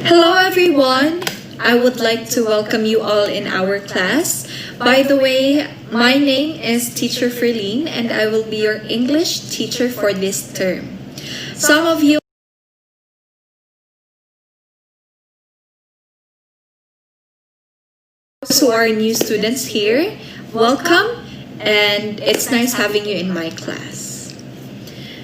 Hello everyone! I would like to welcome you all in our class. By the way, my name is Teacher Freline and I will be your English teacher for this term. Some of you who are new students here, welcome, and it's nice having you in my class.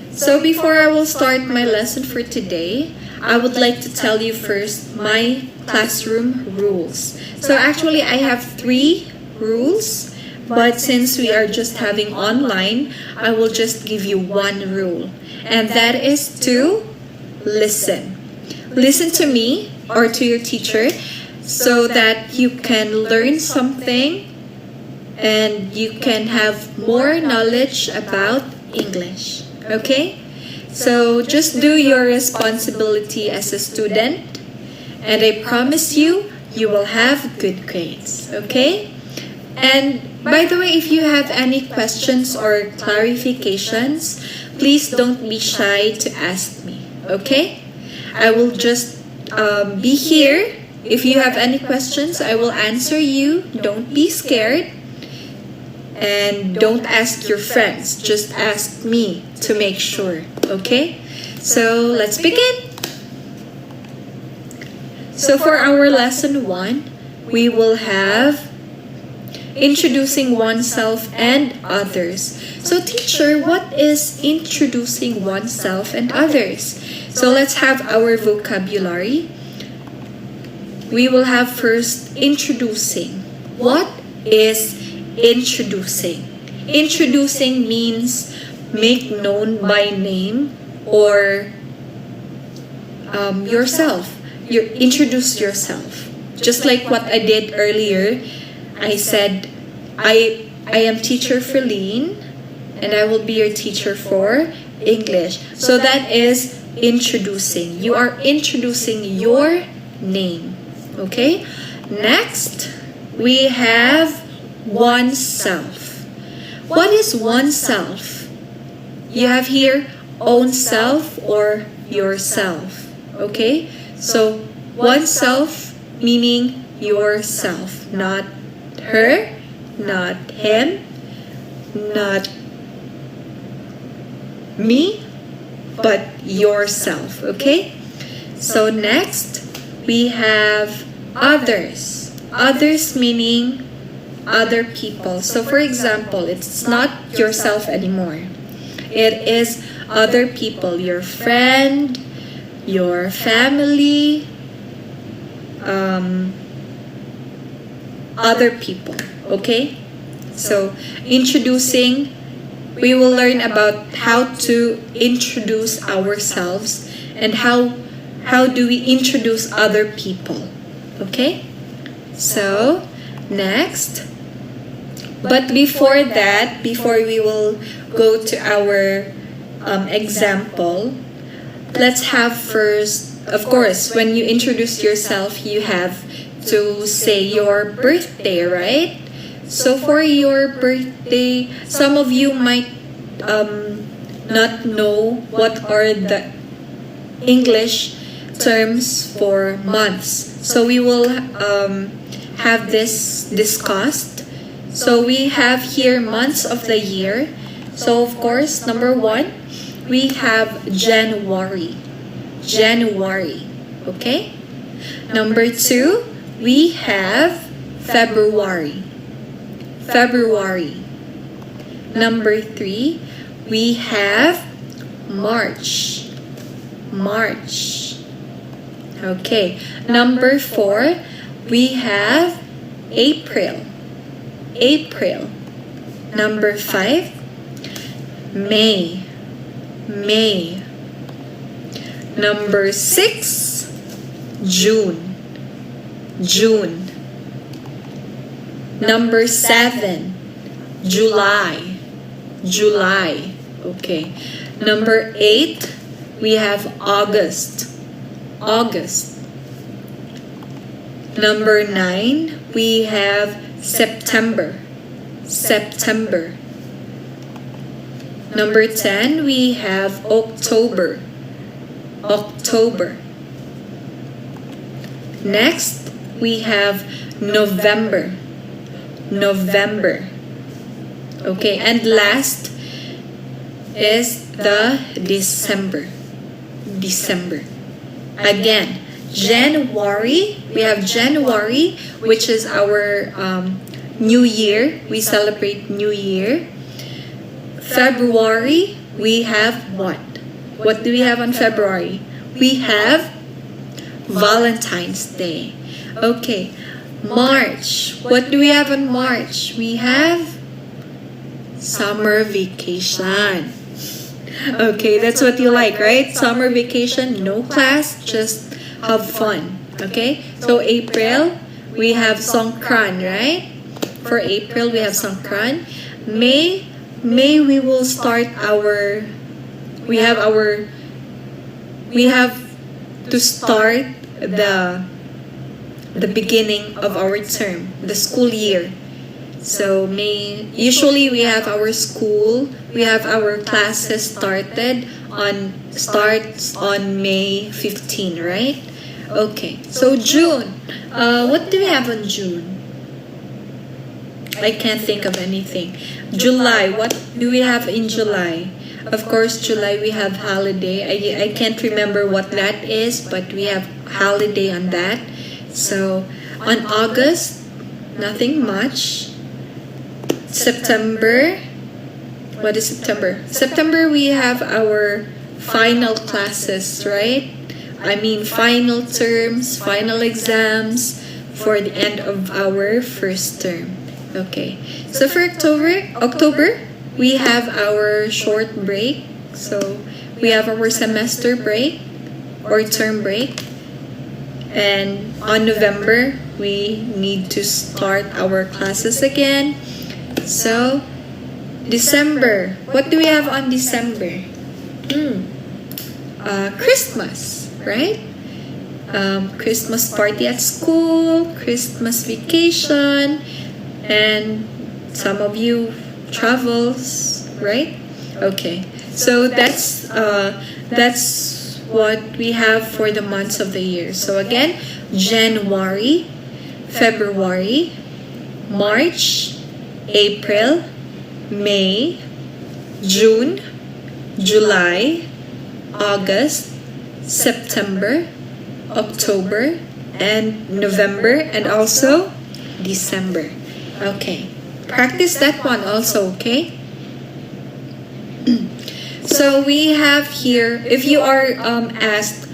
So before I will start my lesson for today, I would like to tell you first my classroom rules. So actually I have 3 rules, but since we are just having online, I will just give you 1 rule, and that is to listen. Listen to me or to your teacher so that you can learn something and you can have more knowledge about English. Okay? So just do your responsibility as a student, and I promise you, you will have good grades. Okay? And by the way, if you have any questions or clarifications, please don't be shy to ask me. Okay? I will just be here. If you have any questions, I will answer you. Don't be scared. And don't ask your friends. Just ask me to make sure. Okay? So let's begin. So for our lesson 1, we will have introducing oneself and others. So teacher, what is introducing oneself and others? So let's have our vocabulary. We will have first introducing. What is introducing? Introducing means make known by name or yourself. You introduce yourself. Just like what I did earlier, I said, I am Teacher Freline and I will be your teacher for English. So that is introducing. You are introducing your name. Okay? Next, we have oneself. What is oneself? You have here own self or yourself. Okay? So oneself meaning yourself, not her, not him, not me, but yourself. Okay? So next, we have others. Others meaning other people. So for example, it's not yourself anymore. It is other people, your friend, your family, other people. Okay? So introducing, we will learn about how to introduce ourselves and how do we introduce other people. Okay? So next, but before that, before we will go to our example, let's have first, of course, when you introduce yourself, you have to say your birthday, right? So for your birthday, some of you might not know what are the English terms for months. So we will have this discussed. So we have here months of the year. So of course, number 1, we have January. January. Okay? Number 2, we have February. February. Number 3, we have March. March. Okay. Number 4, we have April. April. Number 5, May. May. Number 6, June. June. Number 7, July. July. Okay. Number 8, we have August. August. Number 9, we have September. September. Number 10, we have October. October. Next, we have November. November. Okay, and last is the December. December. Again, January, we have January, which is our New Year. We celebrate New Year. February, we have what? What do we have on February? We have Valentine's Day. Okay, March. What do we have on March? We have summer vacation. Okay, that's what you like, right? Summer vacation, no class, just have fun. Okay, so April, we have Songkran, right? For April, we have Songkran. May we will start our, we have to start the beginning of our term, the school year. So usually we have our school, we have our classes starts on May 15, right? Okay, so June. What do we have on June? I can't think of anything. July, what do we have in July? Of course, July we have holiday. I can't remember what that is, but we have holiday on that. So on August, nothing much. September, what is September? September we have our final classes, right? I mean final terms, final exams for the end of our first term. Okay, so for October, we have our short break. So we have our semester break or term break. And on November, we need to start our classes again. So, December. What do we have on December? Christmas, right? Christmas party at school, Christmas vacation, and some of you travels, right? Okay, so that's what we have for the months of the year. So again, January, February, March, April, May, June, July, August, September, October, and November, and also December. Okay, practice that one also, okay? So we have here, if you are asked,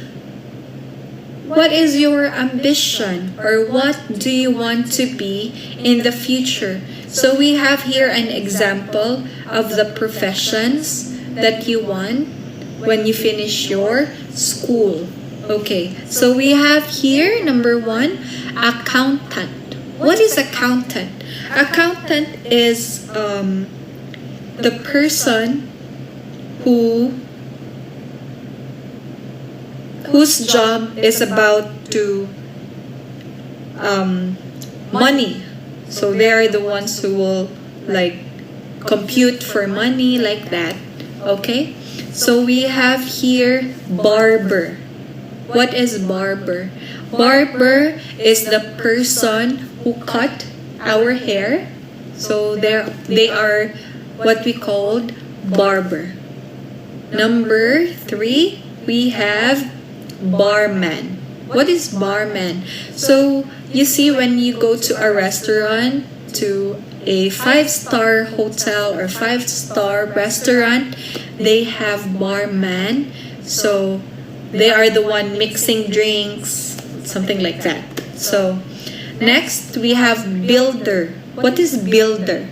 what is your ambition or what do you want to be in the future? So we have here an example of the professions that you want when you finish your school. Okay, so we have here number 1, accountant. What is accountant? Accountant is the person whose job is about to money. So they are the ones who will like compute for money like that. Okay, so we have here barber. What is barber? Barber is the person who cut our hair. So they are what we called barber. Number 3, we have barman. What is barman? So you see when you go to a restaurant, to a 5-star hotel or 5-star restaurant, they have barman. So they are the one mixing drinks, something like that. So next we have builder. What is builder?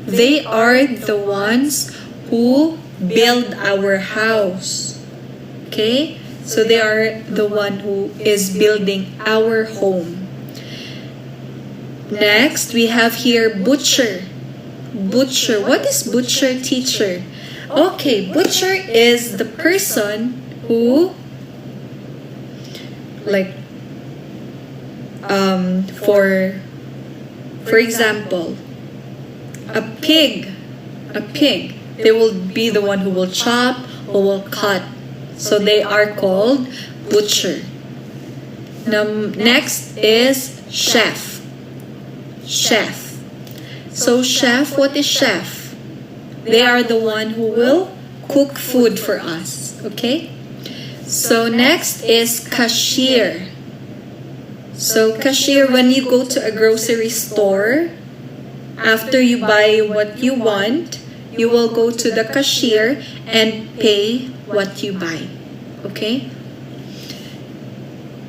They are the ones who build our house. Okay? So they are the one who is building our home. Next, we have here butcher. Butcher. What is butcher, teacher? Okay, butcher is the person who like for example, a pig, they will be the one who will chop, who will cut. So they are called butcher. Next is chef. Chef. So chef, what is chef? They are the one who will cook food for us. Okay? So next is cashier. So cashier, when you go to a grocery store, after you buy what you want, you will go to the cashier and pay what you buy. Okay?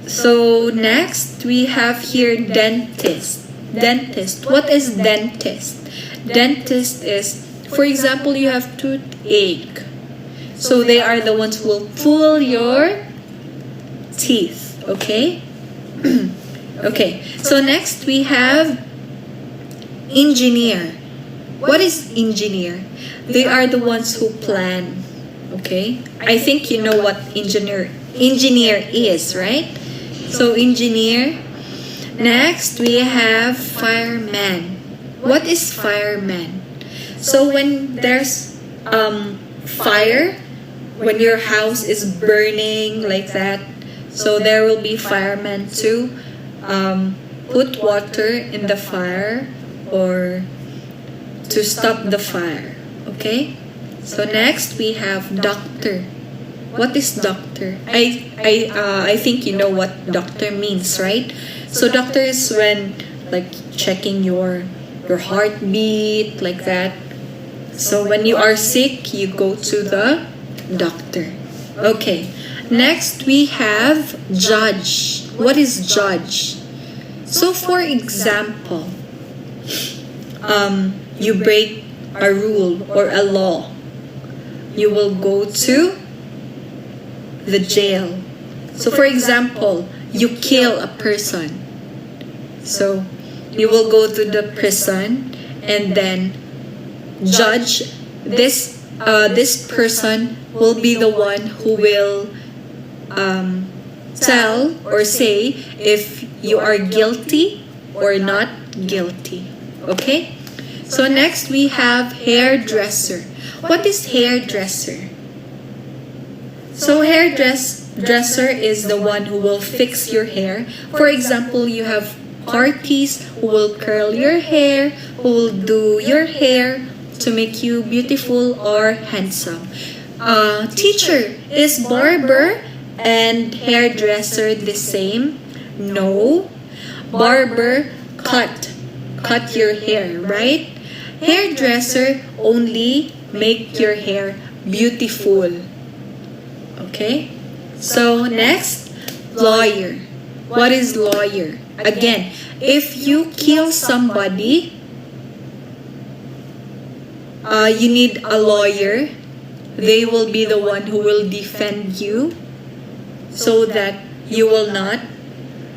So next we have here dentist. Dentist. What is dentist? Dentist is, for example, you have toothache. So they are the ones who will pull your teeth. Okay? Okay. So next we have engineer. What is engineer? They are the ones who plan. Okay? I think you know what engineer is, right? So engineer. Next we have fireman. What is fireman? So when there's fire, when your house is burning like that, so there will be firemen to put water in the fire or to stop the fire. Okay? So next we have doctor. What is doctor? I think you know what doctor means, right? So doctor is when like checking your heartbeat like that. So when you are sick, you go to the doctor. Okay. Next we have judge. What is judge? So for example, you break a rule or a law, you will go to the jail. So for example, you kill a person, so you will go to the prison and then judge this person will be the one who will tell or say if you are guilty or not guilty. Okay? So next we have hairdresser. What is hairdresser? So hairdresser is the one who will fix your hair. For example, you have parties who will curl your hair, who will do your hair to make you beautiful or handsome. Teacher, is barber and hairdresser the same? No. Barber cut your hair, right? Hairdresser only make your hair beautiful. Okay? So next, lawyer. What is lawyer? Again, if you kill somebody, you need a lawyer. They will be the one who will defend you so that you will not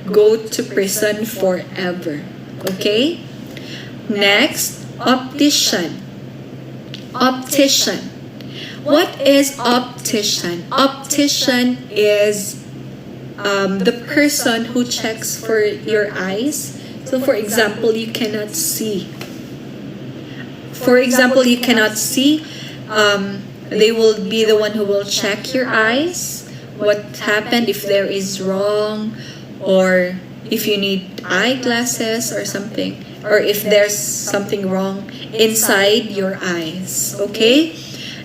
go to prison forever. Okay? Next, optician. Optician. What is optician? Optician is the person who checks for your eyes. So for example, you cannot see. They will be the one who will check your eyes, what happened, if there is wrong, or if you need eyeglasses or something, or if there's something wrong inside your eyes. Okay?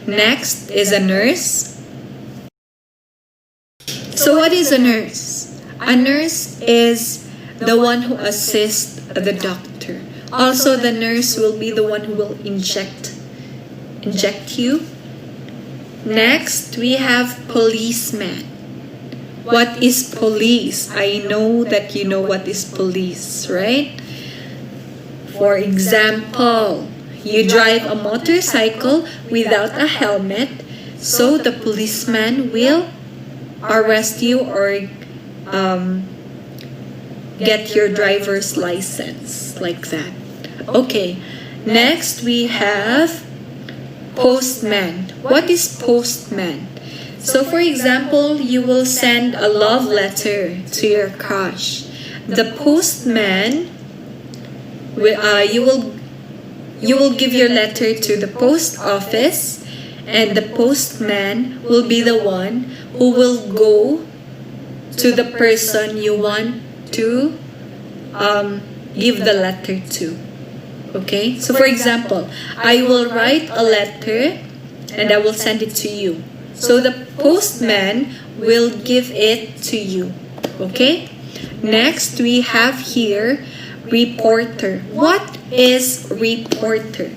Next is a nurse. So what is a nurse? A nurse is the one who assists the doctor. Also, the nurse will be the one who will inject you. Next, we have policeman. What is police? I know that you know what is police, right? For example, you drive a motorcycle without a helmet, so the policeman will arrest you or get your driver's license, like that. Okay, next we have postman. What is postman? So for example, you will send a love letter to your crush. The postman you will give your letter to the post office, and the postman will be the one who will go to the person you want to give the letter to. Okay? So for example, I will write a letter and I will send it to you. So the postman will give it to you. Okay? Next, we have here reporter. What is reporter?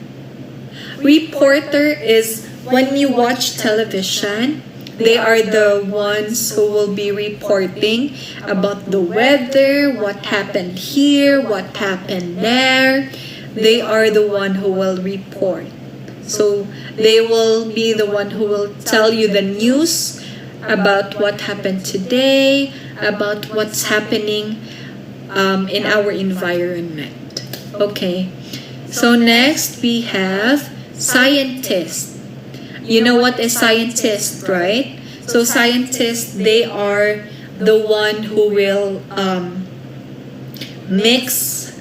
Reporter is when you watch television, they are the ones who will be reporting about the weather, what happened here, what happened there. They are the one who will report. So they will be the one who will tell you the news about what happened today, about what's happening in our environment. Okay. So next we have scientist. You know what is scientist, right? So scientists, they are the one who will mix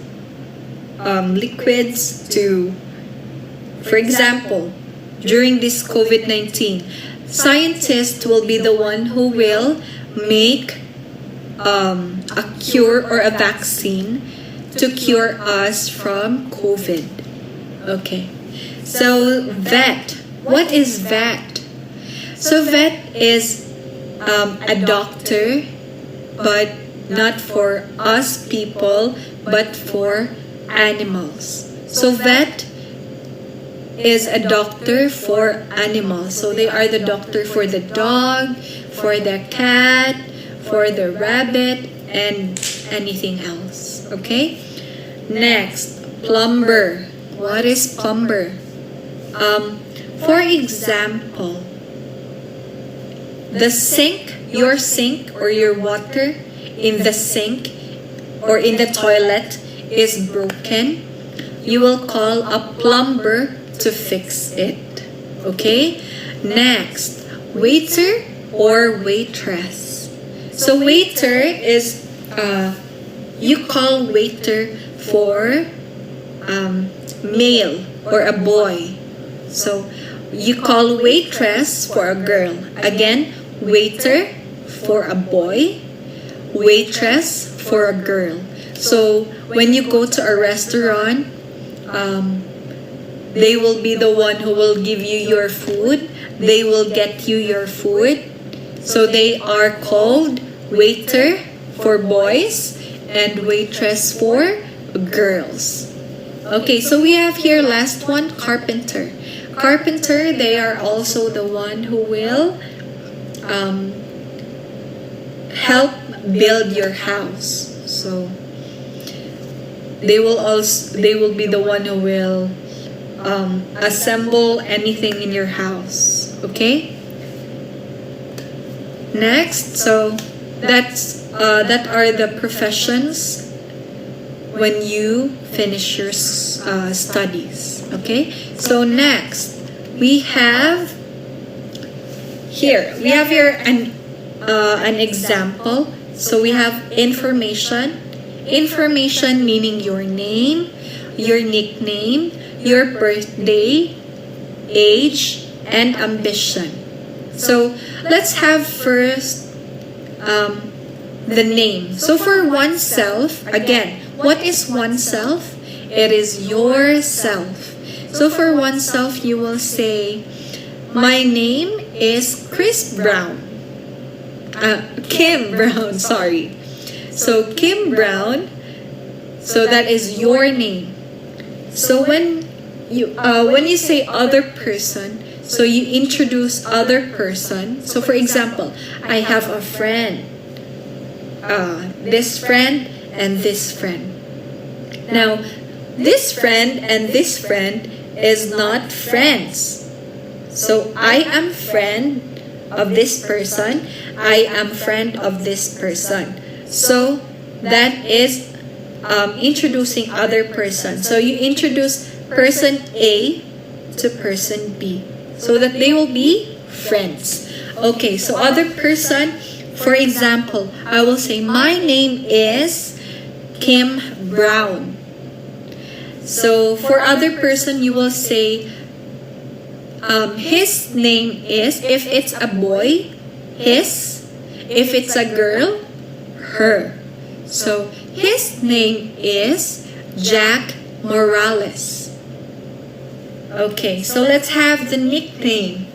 liquids to, for example, during this COVID-19, scientists will be the one who will make a cure or a vaccine to cure us from COVID. Okay. So vet. What is vet? So vet is a doctor, but not for us people, but for animals. So vet is a doctor for animals. So they are the doctor for the dog, for the cat, for the rabbit, and anything else. Okay? Next, plumber. What is plumber? For example, the sink, your sink or your water in the sink or in the toilet is broken, you will call a plumber to fix it. Okay? Next, waiter or waitress. So waiter is, you call waiter for male or a boy. So you call waitress for a girl. Again, waiter for a boy, waitress for a girl. So when you go to a restaurant, they will be the one who will give you your food. They will get you your food. So they are called waiter for boys and waitress for girls. Okay, so we have here last one, carpenter. Carpenter, they are also the one who will help build your house. So they will be the one who will assemble anything in your house. Okay? Next, so that are the professions when you finish your studies. Okay? So next, we have here an example. So we have information. Information meaning your name, your nickname, your birthday, age, and ambition. So let's have first the name. So for oneself, again, what is oneself? It is yourself. So for oneself, you will say, my name is Kim Brown, sorry. So Kim Brown, so that is your name. So when you say other person, so you introduce other person. So for example, I have a friend, this friend and this friend. Now, this friend and this friend is not friends. So I am friend of this person. I am friend of this person. So that is introducing other person. So you introduce person A to person B so that they will be friends. Okay, so other person, for example, I will say my name is Kim Brown. So for other person, you will say his name is, if it's a boy, his, if it's a girl, her. So his name is Jack Morales. Okay, so let's have the nickname.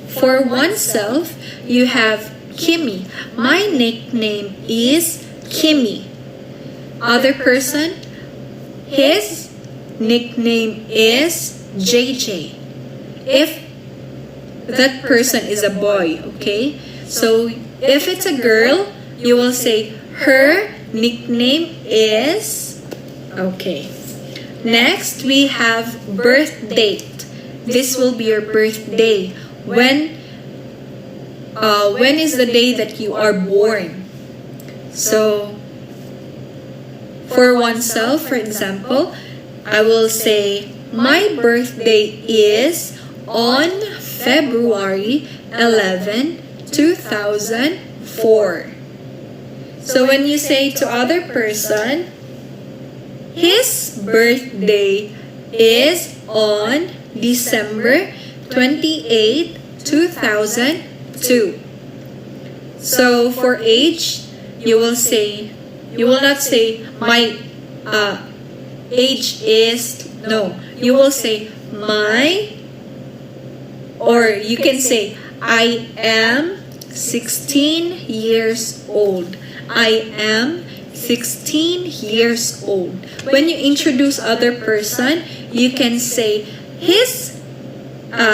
For oneself, you have Kimmy. My nickname is Kimmy. Other person, his nickname is JJ. If that person is a boy, okay? So if it's a girl, you will say her nickname is, okay. Next, we have birth date. This will be your birthday. When is the day that you are born? So, for oneself, for example, I will say, my birthday is on February 11, 2004. So when you say to other person, his birthday is on December 28, 2002. So for age, you will not say my age is, no, you will say my, or you can say I am 16 years old. I am 16 years old. When you introduce other person, you can say his,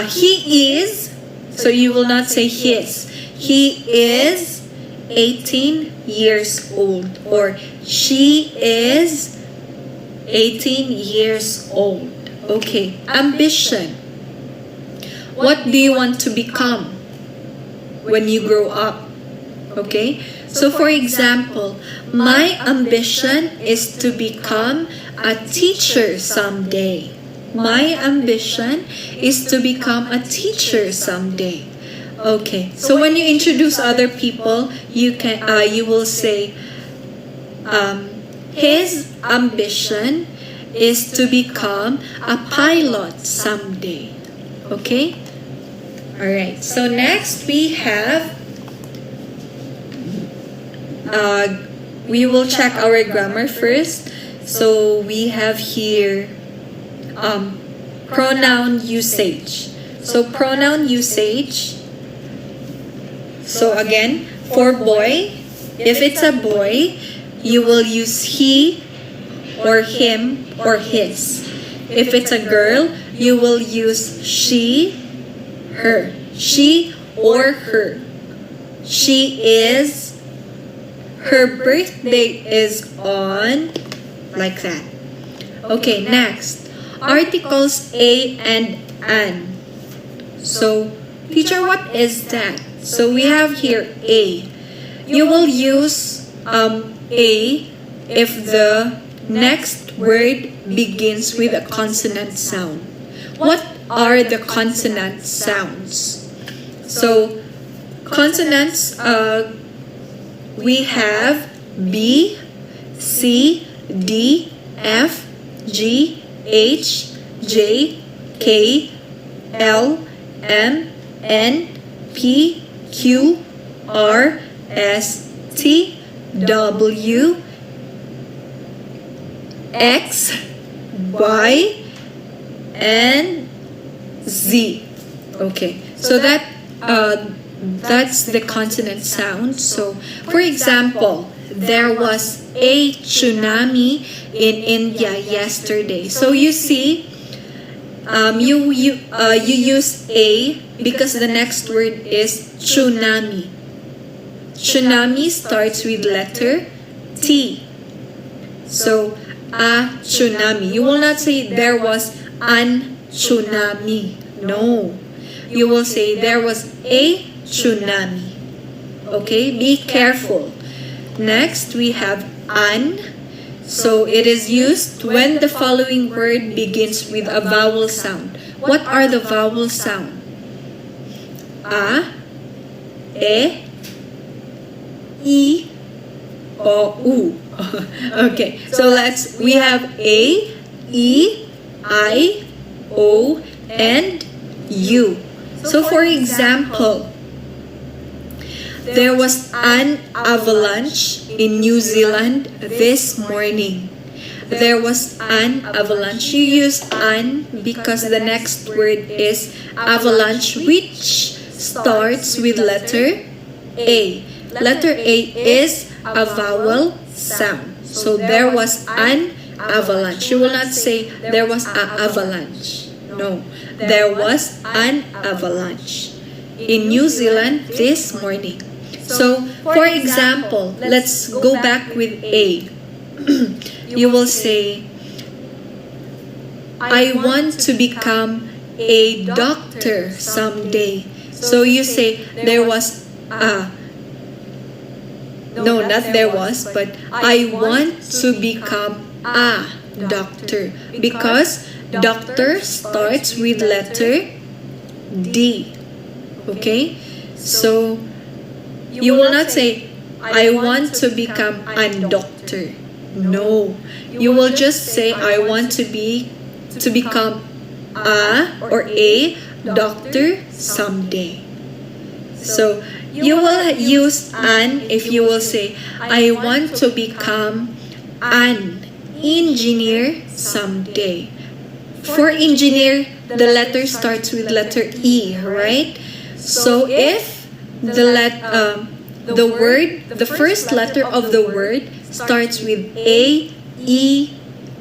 he is, so you will not say his. He is 18 years old, or she is 18 years old. Okay, ambition. What do you want to become when you grow up? Okay, so for example, my ambition is to become a teacher someday. My ambition is to become a teacher someday. Okay, so when you introduce other people, you will say, his ambition is to become a pilot someday. Okay? Alright, so next we have, we will check our grammar first. So we have here pronoun usage. So pronoun usage. So again, for boy, if it's a boy, you will use he or him or his. If it's a girl, you will use she, her. She or her. She is, her birthday is on, like that. Okay, next. Articles a and an. So, teacher, what is that? So we have here a. You will use a if the next word begins with a consonant sound. What are the consonant sounds? So consonants, we have B, C, D, F, G, H, J, K, L, M, N, P, Q, R, S, T, W, X, Y, and Z. Okay, so that's the consonant sound. So, for example, there was a tsunami in India yesterday. So you see, you use a because the next word is tsunami. Tsunami starts with letter T. So, a tsunami. You will not say there was an tsunami. No. You will say there was a tsunami. Okay? Be careful. Next, we have an. So, it is used when the following word begins with a vowel sound. What are the vowel sounds? A, E, I, O, U. Okay, so we have A, E, I, O, and U. So for example, there was an avalanche in New Zealand this morning. There was an avalanche. You use an because the next word is avalanche, which starts with letter A. Letter A is a vowel sound. So there was an avalanche. You will not say there was an avalanche. No, there was an avalanche in New Zealand this morning. So, for example, let's go back with A. You will say, I want to become a doctor someday. So you say, there was no, not there was, but I want to become a doctor. Because doctor starts with letter D. Okay? So, you will not say, I want to become a doctor. No. You will just say, I want to become a doctor someday. So, you will use an if you will say, I want to become an engineer someday. For engineer, the letter starts with letter E, right? So if the first letter of the word starts with A, E,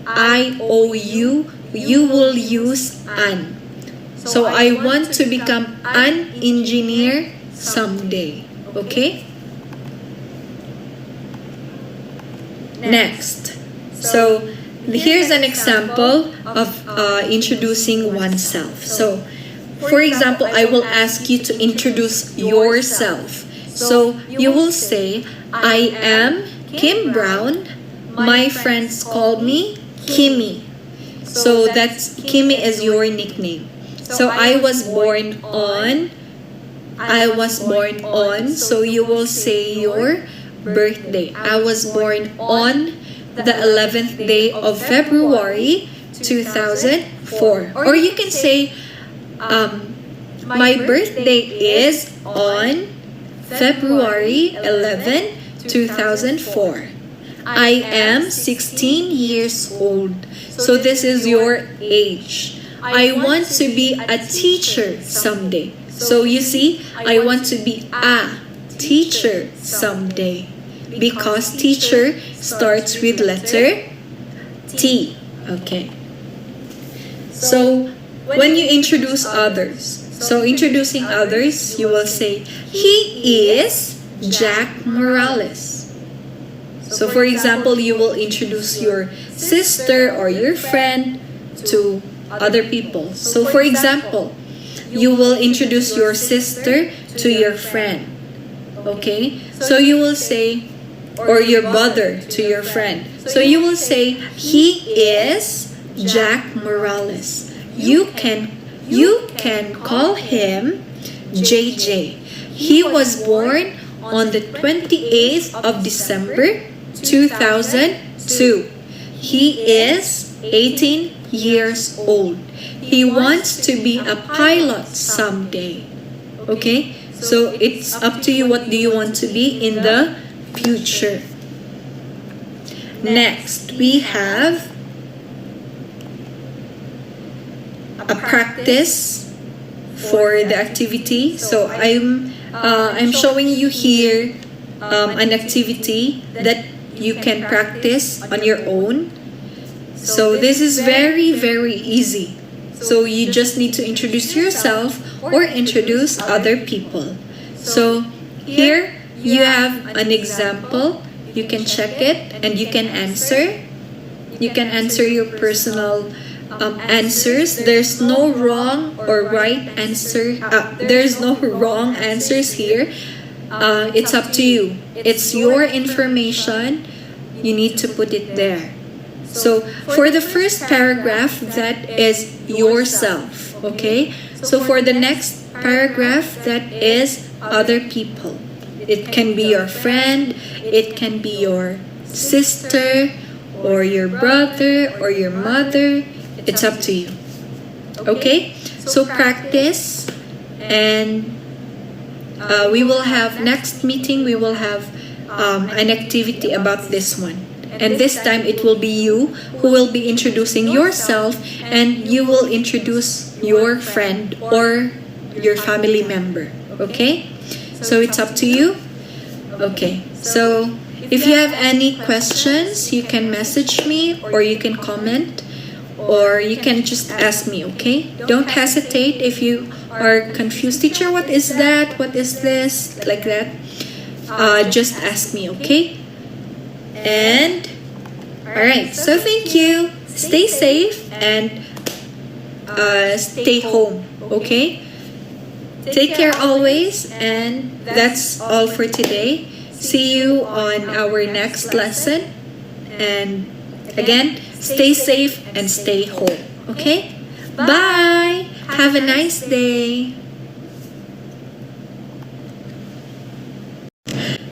I, O, U, you will use an. So I want to become an engineer someday. Okay? Next. So here's an example of introducing oneself. So, for example, I will ask you to introduce yourself. So you will say, I am Kim Brown. My friends call me Kimmy. So that's Kimmy is your nickname. So I was born on, so you will say your birthday. I was born on the 11th day of February 2004. Or you can say, my birthday is on February 11, 2004. I am 16 years old. So this is your age. I want to be a teacher someday. So you see, I want to be a teacher someday. Because teacher starts with letter T. Okay. So when you introduce others, so introducing others, you will say, he is Jack Morales. So for example, you will introduce your sister or your friend to other people. So for example, you will introduce your sister to your friend. Okay? So you will say, or your brother to your friend. So you will say, he is Jack Morales. You can call him JJ. He was born on the 28th of December 2002. He is 18 years old. He wants to be a pilot someday. Okay? So it's up to you, what do you want to be in the future. Next, we have a practice for the activity. So I'm showing you here an activity that you can practice on your own. So this is very, very easy. So you just need to introduce yourself or introduce other people. So here you have an example. You can check it and you can answer. You can answer your personal answers. There's no wrong or right answer. There's no wrong answers here. It's up to you. It's your information. You need to put it there. So for the first paragraph, that is yourself. Okay? So for the next paragraph, that is other people. It can be your friend, it can be your sister, or your brother, or your mother. It's up to you. Okay? So practice, and we will have next meeting, we will have an activity about this one. And this time it will be you who will be introducing yourself, and you will introduce your friend or your family member. Okay? So it's up to you. Okay. So if you have any questions, you can message me or you can comment or you can just ask me, okay? Don't hesitate if you are confused. Teacher, what is that? What is this? Like that. Just ask me, okay? And alright, so thank you. Stay safe and stay home, okay? Take care always, and that's all for today. See you on our next lesson. And again, stay safe and stay home, okay? Bye! Have a nice day!